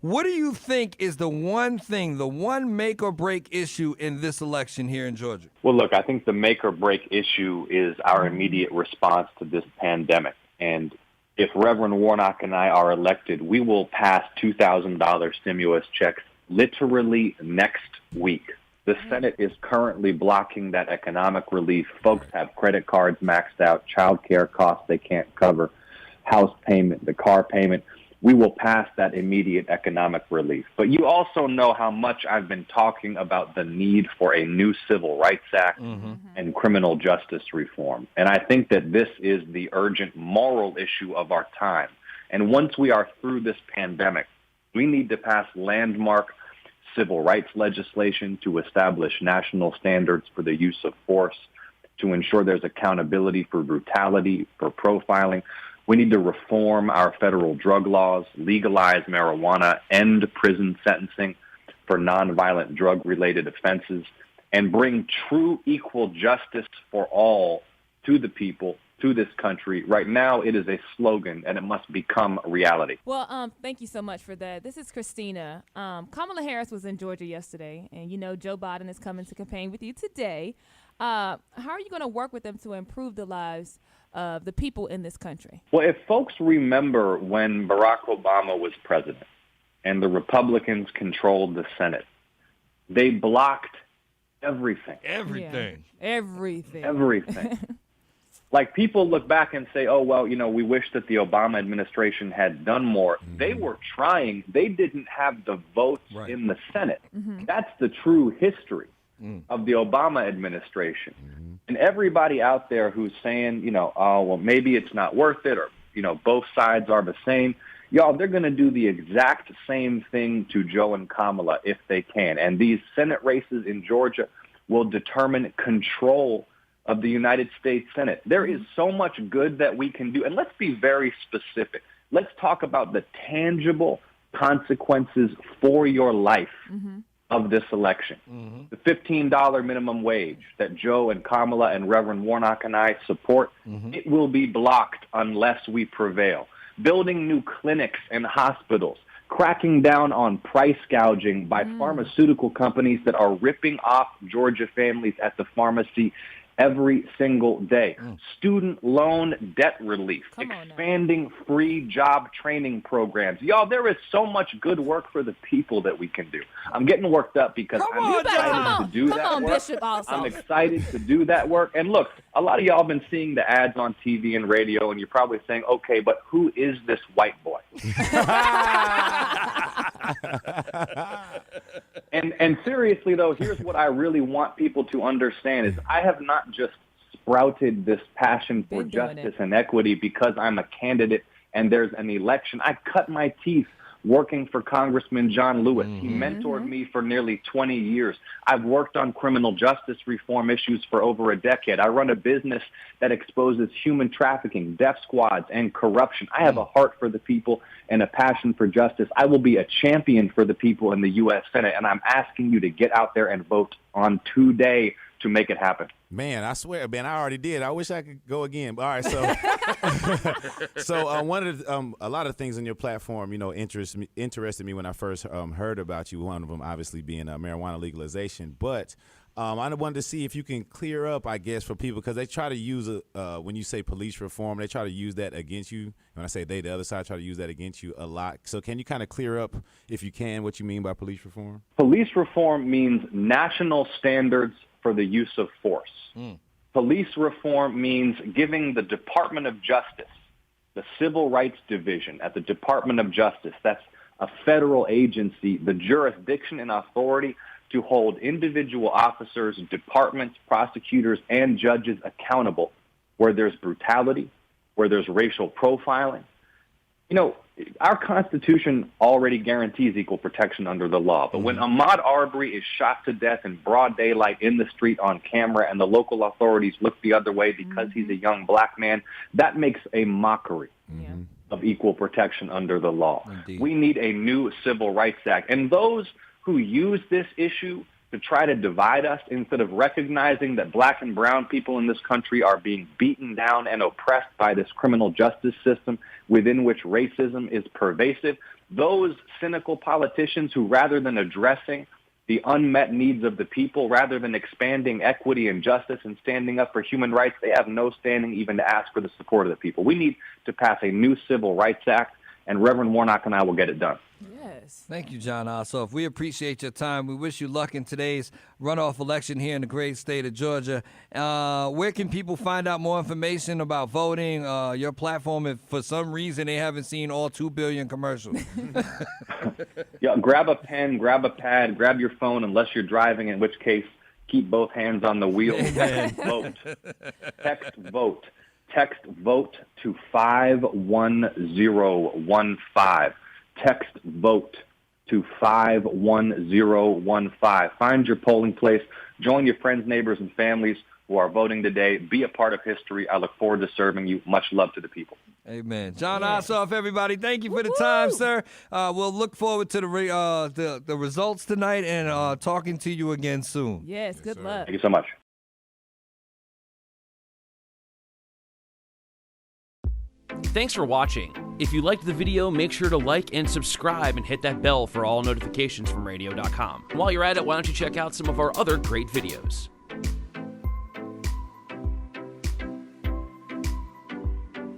What do you think is the one thing, the one make or break issue in this election here in Georgia? Well, look, I think the make or break issue is our immediate response to this pandemic. And if Reverend Warnock and I are elected, we will pass $2,000 stimulus checks literally next week. The Senate is currently blocking that economic relief. Folks have credit cards maxed out, child care costs they can't cover, house payment, the car payment. We will pass that immediate economic relief. But you also know how much I've been talking about the need for a new Civil Rights Act and criminal justice reform. And I think that this is the urgent moral issue of our time. And once we are through this pandemic, we need to pass landmark civil rights legislation to establish national standards for the use of force, to ensure there's accountability for brutality, for profiling. We need to reform our federal drug laws, legalize marijuana, end prison sentencing for nonviolent drug-related offenses, and bring true equal justice for all to the people, to this country. Right now, it is a slogan, and it must become reality. Well, thank you so much for that. This is Christina. Kamala Harris was in Georgia yesterday, and you know Joe Biden is coming to campaign with you today. How are you going to work with them to improve the lives of the people in this country? Well, if folks remember when Barack Obama was president and the Republicans controlled the Senate, they blocked everything. Everything. Yeah. Everything. Everything. Like, people look back and say, oh, well, you know, we wish that the Obama administration had done more. They were trying. They didn't have the votes in the Senate. That's the true history of the Obama administration. And everybody out there who's saying, you know, oh, well, maybe it's not worth it, or, you know, both sides are the same. Y'all, they're going to do the exact same thing to Joe and Kamala if they can. And these Senate races in Georgia will determine control of the United States Senate. There is so much good that we can do. And let's be very specific. Let's talk about the tangible consequences for your life of this election. The $15 minimum wage that Joe and Kamala and Reverend Warnock and I support, it will be blocked unless we prevail. Building new clinics and hospitals, cracking down on price gouging by pharmaceutical companies that are ripping off Georgia families at the pharmacy every single day. Student loan debt relief, expanding free job training programs. Y'all, there is so much good work for the people that we can do. I'm getting worked up because I'm excited to do that work. Bishop Ossoff. I'm excited to do that work. And look, a lot of y'all have been seeing the ads on TV and radio, and you're probably saying, okay, but who is this white boy? And seriously, though, here's what I really want people to understand is I have not just sprouted this passion for justice and equity because I'm a candidate and there's an election. I cut my teeth working for Congressman John Lewis. He mentored me for nearly 20 years. I've worked on criminal justice reform issues for over a decade. I run a business that exposes human trafficking, death squads, and corruption. I have a heart for the people and a passion for justice. I will be a champion for the people in the U.S. Senate, and I'm asking you to get out there and vote on today to make it happen. Man, I swear, man, I already did. I wish I could go again. All right, so one of the, a lot of things on your platform, you know, interested me when I first heard about you. One of them, obviously, being marijuana legalization. But I wanted to see if you can clear up, I guess, for people, because they try to use when you say police reform, they try to use that against you. When I say they, the other side try to use that against you a lot. So can you kind of clear up, if you can, what you mean by police reform? Police reform means national standards for the use of force. Police reform means giving the Department of Justice, the Civil Rights Division at the Department of Justice, that's a federal agency, the jurisdiction and authority to hold individual officers, departments, prosecutors, and judges accountable where there's brutality, where there's racial profiling. You know, our Constitution already guarantees equal protection under the law. But when Ahmaud Arbery is shot to death in broad daylight in the street on camera and the local authorities look the other way because he's a young black man, that makes a mockery of equal protection under the law. We need a new Civil Rights Act. And those who use this issue to try to divide us instead of recognizing that black and brown people in this country are being beaten down and oppressed by this criminal justice system within which racism is pervasive, those cynical politicians who, rather than addressing the unmet needs of the people, rather than expanding equity and justice and standing up for human rights, they have no standing even to ask for the support of the people. We need to pass a new Civil Rights Act, and Reverend Warnock and I will get it done. Yes. Thank you, Jon Ossoff. We appreciate your time. We wish you luck in today's runoff election here in the great state of Georgia. Where can people find out more information about voting, your platform, if for some reason they haven't seen all 2 billion commercials? Yeah, grab a pen, grab a pad, grab your phone, unless you're driving, in which case keep both hands on the wheel. Text vote. Text vote. Text vote to 51015. Text vote to 51015. Find your polling place. Join your friends, neighbors, and families who are voting today. Be a part of history. I look forward to serving you. Much love to the people. Amen. Jon Ossoff, everybody, thank you for the time, sir. We'll look forward to the results tonight and talking to you again soon. Yes, good luck. Thank you so much. Thanks for watching. If you liked the video, make sure to like and subscribe and hit that bell for all notifications from radio.com. While you're at it, why don't you check out some of our other great videos.